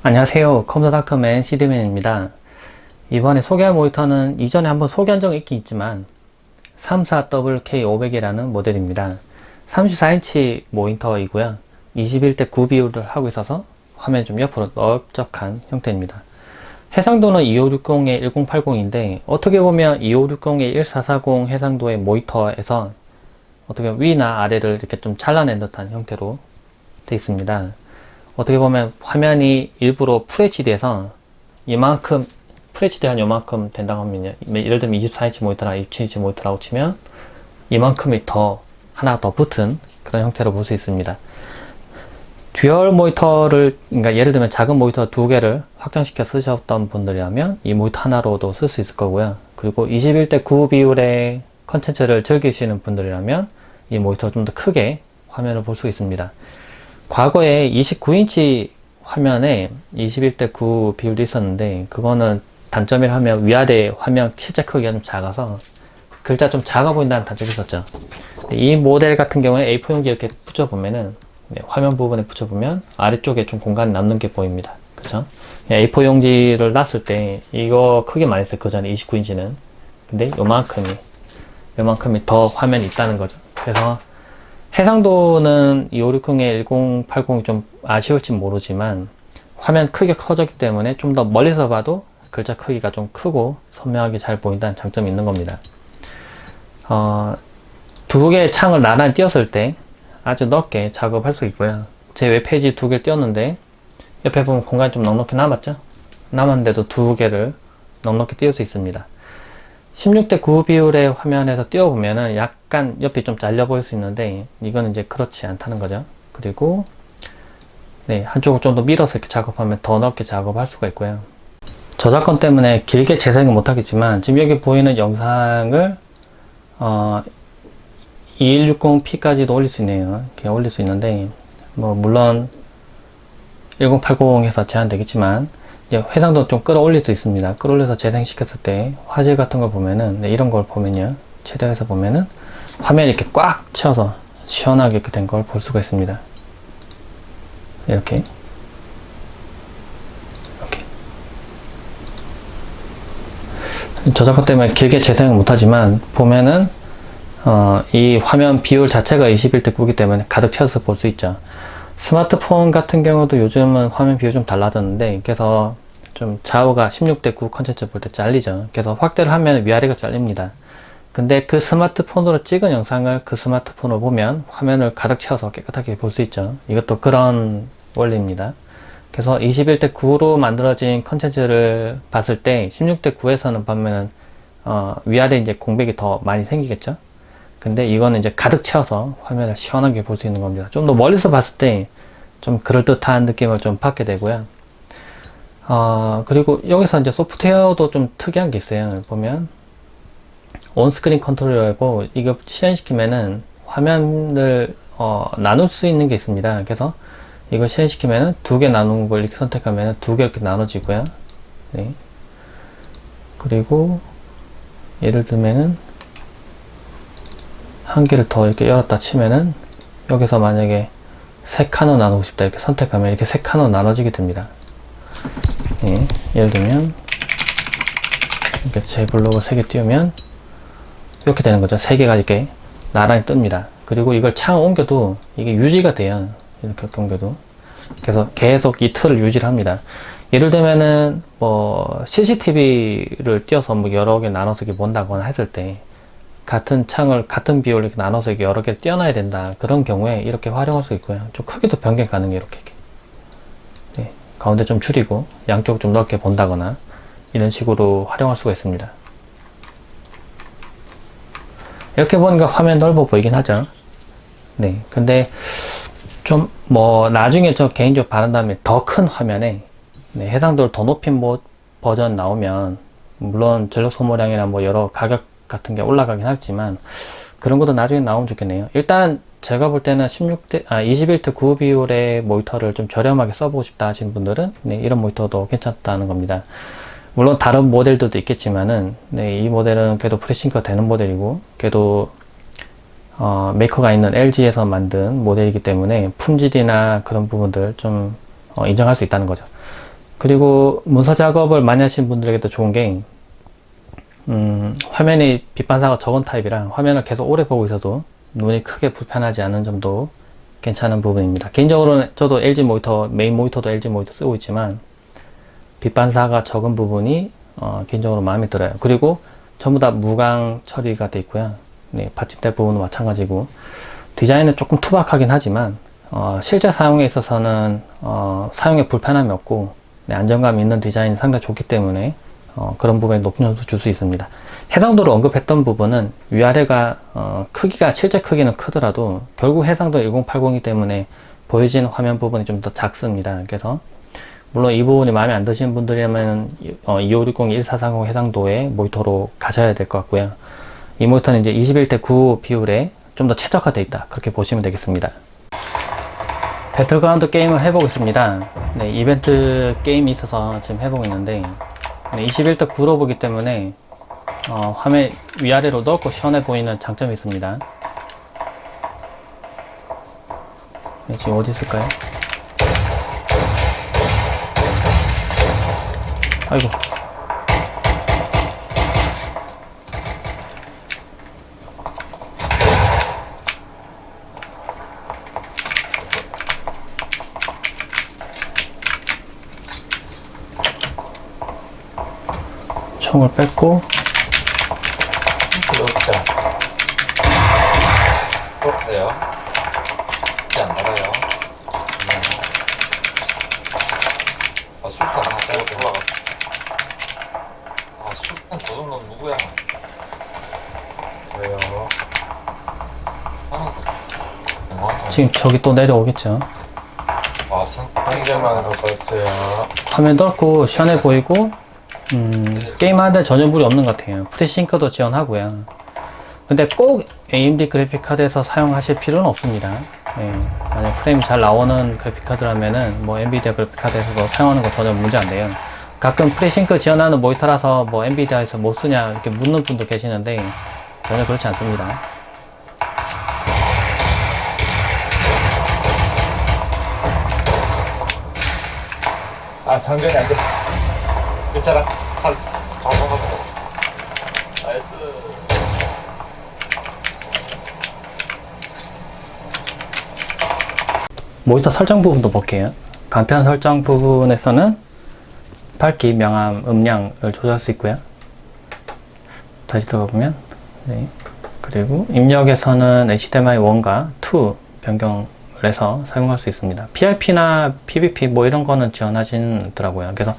안녕하세요. 컴퓨터닥터맨 CD맨입니다. 이번에 소개할 모니터는 이전에 한번 소개한 적이 있긴 있지만 34WK500이라는 모델입니다. 34인치 모니터이고요. 21대 9 비율을 하고 있어서 화면이 좀 옆으로 넓적한 형태입니다. 해상도는 2560에 1080인데 어떻게 보면 2560에 1440 해상도의 모니터에서 어떻게 보면 위나 아래를 이렇게 좀 잘라낸 듯한 형태로 되어 있습니다. 어떻게 보면 화면이 일부러 FHD에서 이만큼 FHD 한 요만큼 된다고 하면요, 예를 들면 24인치 모니터나 27인치 모니터라고 치면 이만큼이 더 하나 더 붙은 그런 형태로 볼 수 있습니다. 듀얼 모니터를, 그러니까 예를 들면 작은 모니터 두 개를 확장시켜 쓰셨던 분들이라면 이 모니터 하나로도 쓸 수 있을 거고요. 그리고 21대 9 비율의 컨텐츠를 즐기시는 분들이라면 이 모니터를 좀 더 크게 화면을 볼 수 있습니다. 과거에 29인치 화면에 21대 9 비율도 있었는데 그거는 단점이라 하면 위아래 화면 실제 크기가 좀 작아서 글자 좀 작아 보인다는 단점이 있었죠. 이 모델 같은 경우에 A4 용지 이렇게 붙여보면은 화면 부분에 붙여보면 아래쪽에 좀 공간이 남는 게 보입니다. 그쵸? A4 용지를 놨을 때 이거 크게 많이 했어요. 그 전에 29인치는. 근데 요만큼이 더 화면이 있다는 거죠. 그래서 해상도는 2560에 1080이 좀 아쉬울지 모르지만 화면 크게 커졌기 때문에 좀 더 멀리서 봐도 글자 크기가 좀 크고 선명하게 잘 보인다는 장점이 있는 겁니다. 두 개의 창을 나란히 띄웠을 때 아주 넓게 작업할 수 있고요. 제 웹페이지 두 개를 띄웠는데 옆에 보면 공간이 좀 넉넉히 남았죠? 남았는데도 두 개를 넉넉히 띄울 수 있습니다. 16대 9 비율의 화면에서 띄워보면은 약간 옆이 좀 잘려 보일 수 있는데 이거는 이제 그렇지 않다는 거죠. 그리고 한쪽을 좀 더 밀어서 이렇게 작업하면 더 넓게 작업할 수가 있고요. 저작권 때문에 길게 재생은 못하겠지만 지금 여기 보이는 영상을 2160p까지도 올릴 수 있네요. 이렇게 올릴 수 있는데 뭐 물론 1080에서 제한되겠지만 이제 해상도 좀 끌어올릴 수 있습니다. 끌어올려서 재생시켰을 때 화질 같은 걸 보면은 이런 걸 보면요, 최대화해서 보면은 화면이 이렇게 꽉 채워서 시원하게 이렇게 된 걸 볼 수가 있습니다. 이렇게 저작권 때문에 길게 재생을 못하지만 보면은 이 화면 비율 자체가 21대 9이기 때문에 가득 채워서 볼 수 있죠. 스마트폰 같은 경우도 요즘은 화면 비율이 좀 달라졌는데 그래서 좀 좌우가 16대 9 컨텐츠 볼 때 잘리죠. 그래서 확대를 하면 위아래가 잘립니다. 근데 그 스마트폰으로 찍은 영상을 그 스마트폰으로 보면 화면을 가득 채워서 깨끗하게 볼 수 있죠. 이것도 그런 원리입니다. 그래서 21대 9로 만들어진 컨텐츠를 봤을 때 16대 9에서는 보면은 위아래 이제 공백이 더 많이 생기겠죠. 근데 이거는 이제 가득 채워서 화면을 시원하게 볼 수 있는 겁니다. 좀 더 멀리서 봤을 때 좀 그럴듯한 느낌을 좀 받게 되고요. 그리고 여기서 이제 소프트웨어도 좀 특이한 게 있어요. 보면 온스크린 컨트롤이라고 이거 실행시키면은 화면을 나눌 수 있는 게 있습니다. 그래서 이거 실행시키면은 두 개 나누는 걸 이렇게 선택하면은 두 개 이렇게 나눠지고요. 네. 그리고 예를 들면은 한 개를 더 이렇게 열었다 치면은 여기서 만약에 세 칸으로 나누고 싶다 이렇게 선택하면 이렇게 세 칸으로 나눠지게 됩니다. 예, 예를 들면 이렇게 제 블록을 3개 띄우면 이렇게 되는 거죠. 3개가 이렇게 나란히 뜹니다. 그리고 이걸 창을 옮겨도 이게 유지가 돼요. 이렇게 옮겨도. 그래서 계속 이 틀을 유지를 합니다. 예를 들면은 뭐 CCTV를 띄워서 뭐 여러 개 나눠서 이렇게 본다거나 했을 때 같은 창을 같은 비율로 이렇게 나눠서 이렇게 여러 개를 띄워놔야 된다. 그런 경우에 이렇게 활용할 수 있고요. 좀 크기도 변경 가능해요. 이렇게. 네, 가운데 좀 줄이고 양쪽을 좀 넓게 본다거나 이런 식으로 활용할 수가 있습니다. 이렇게 보니까 화면 넓어 보이긴 하죠. 네, 근데 좀 뭐 나중에 저 개인적으로 바른 다음에 더 큰 화면에 해상도를 더 높인 버전 나오면 물론 전력 소모량이나 뭐 여러 가격 같은 게 올라가긴 하지만 그런 것도 나중에 나오면 좋겠네요. 일단 제가 볼 때는 21대 9 비율의 모니터를 좀 저렴하게 써보고 싶다 하시는 분들은 이런 모니터도 괜찮다는 겁니다. 물론 다른 모델들도 있겠지만은 이 모델은 그래도 프리싱크가 되는 모델이고 그래도 메이커가 있는 LG에서 만든 모델이기 때문에 품질이나 그런 부분들 좀 인정할 수 있다는 거죠. 그리고 문서 작업을 많이 하신 분들에게도 좋은 게 화면이 빛 반사가 적은 타입이라 화면을 계속 오래 보고 있어도 눈이 크게 불편하지 않은 점도 괜찮은 부분입니다. 개인적으로는 저도 LG 모니터, 메인 모니터도 LG 모니터 쓰고 있지만 빛 반사가 적은 부분이 개인적으로 마음에 들어요. 그리고 전부 다 무광 처리가 되어 있고요. 네, 받침대 부분은 마찬가지고 디자인은 조금 투박하긴 하지만 실제 사용에 있어서는 사용에 불편함이 없고 네, 안정감 있는 디자인이 상당히 좋기 때문에 그런 부분에 높은 점수 줄 수 있습니다. 해상도를 언급했던 부분은 위아래가 크기가 실제 크기는 크더라도 결국 해상도 1080이기 때문에 보여지는 화면 부분이 좀 더 작습니다. 그래서 물론 이 부분이 마음에 안 드시는 분들이라면 2560, 1430 해상도의 모니터로 가셔야 될 것 같고요. 이 모니터는 이제 21:9 비율에 좀 더 최적화되어 있다, 그렇게 보시면 되겠습니다. 배틀그라운드 게임을 해보고 있습니다. 네, 이벤트 게임이 있어서 지금 해보고 있는데 21:9로 보기 때문에 화면 위아래로 넓고 시원해 보이는 장점이 있습니다. 네, 지금 어디 있을까요? 아이고. 총을 뺐고 그렇대요. 이게 안 나가요. 술탄 하나 빼고 올라가. 술탄 조정론 누구야? 왜요? 지금 저기 또 내려오겠죠. 상점만 갖고 왔어요. 화면 넓고 시원해 보이고 게임하는데 전혀 무리 없는 것 같아요. 프리싱크도 지원하고요. 근데 꼭 AMD 그래픽카드에서 사용하실 필요는 없습니다. 예, 만약 프레임이 잘 나오는 그래픽카드라면은 뭐 엔비디아 그래픽카드에서도 사용하는 거 전혀 문제 안 돼요. 가끔 프리싱크 지원하는 모니터라서 뭐 엔비디아에서 못 쓰냐 이렇게 묻는 분도 계시는데 전혀 그렇지 않습니다. 장전이 안 됐어. 괜찮아. 살 가져갔어. 나이스. 모니터 설정 부분도 볼게요. 간편 설정 부분에서는 밝기, 명암, 음량을 조절할 수 있고요. 다시 들어가보면 네. 그리고 입력에서는 HDMI 1과 2 변경을 해서 사용할 수 있습니다. PIP나 PVP 뭐 이런 거는 지원하진 않더라고요. 그래서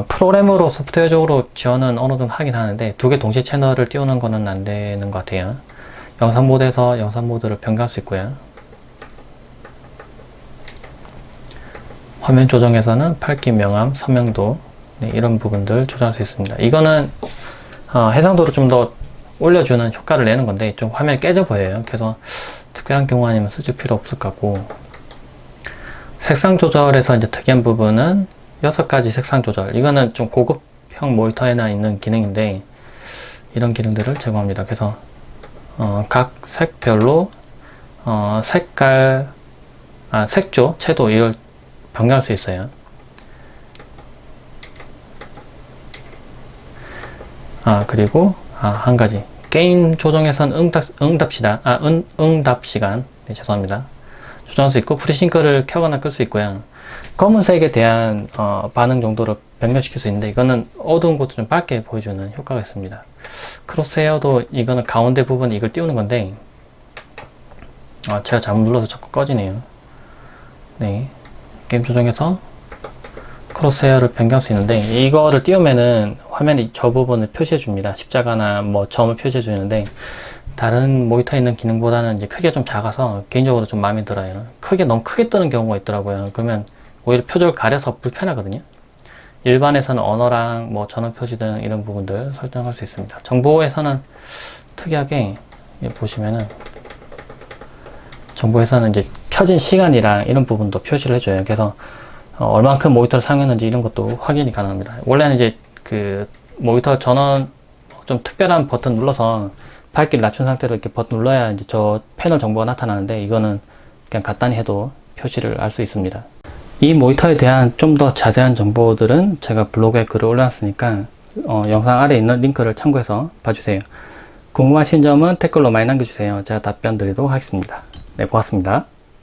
프로그램으로 소프트웨어적으로 지원은 어느 정도 하긴 하는데 두 개 동시에 채널을 띄우는 거는 안 되는 것 같아요. 영상 모드에서 영상 모드를 변경할 수 있고요. 화면 조정에서는 밝기, 명암, 선명도 네, 이런 부분들 조절할 수 있습니다. 이거는 해상도를 좀 더 올려주는 효과를 내는 건데 좀 화면이 깨져 보여요. 그래서 특별한 경우 아니면 쓰실 필요 없을 것 같고, 색상 조절에서 이제 특이한 부분은 6가지 색상 조절. 이거는 좀 고급형 모니터에나 있는 기능인데 이런 기능들을 제공합니다. 그래서 각 색별로 색깔, 색조, 채도 이걸 변경할 수 있어요. 그리고 한 가지 게임 조정에서는 응답 시간 네, 죄송합니다. 조정할 수 있고 프리싱크를 켜거나 끌 수 있고요. 검은색에 대한 반응 정도를 변경시킬 수 있는데 이거는 어두운 곳을 좀 밝게 보여주는 효과가 있습니다. 크로스헤어도 이거는 가운데 부분에 이걸 띄우는 건데 제가 잘못 눌러서 자꾸 꺼지네요. 네, 게임 조정에서 크로스헤어를 변경할 수 있는데 이거를 띄우면은 화면에 저 부분을 표시해 줍니다. 십자가나 뭐 점을 표시해 주는데 다른 모니터에 있는 기능보다는 이제 크기가 좀 작아서 개인적으로 좀 마음에 들어요. 너무 크게 뜨는 경우가 있더라고요. 그러면 오히려 표적을 가려서 불편하거든요. 일반에서는 언어랑 뭐 전원 표시 등 이런 부분들 설정할 수 있습니다. 정보에서는 특이하게 보시면은 정보에서는 이제 켜진 시간이랑 이런 부분도 표시를 해줘요. 그래서 얼만큼 모니터를 사용했는지 이런 것도 확인이 가능합니다. 원래는 이제 그 모니터 전원 좀 특별한 버튼 눌러서 밝기를 낮춘 상태로 이렇게 버튼 눌러야 이제 저 패널 정보가 나타나는데 이거는 그냥 간단히 해도 표시를 알 수 있습니다. 이 모니터에 대한 좀 더 자세한 정보들은 제가 블로그에 글을 올려놨으니까 영상 아래에 있는 링크를 참고해서 봐주세요. 궁금하신 점은 댓글로 많이 남겨주세요. 제가 답변 드리도록 하겠습니다. 네, 고맙습니다.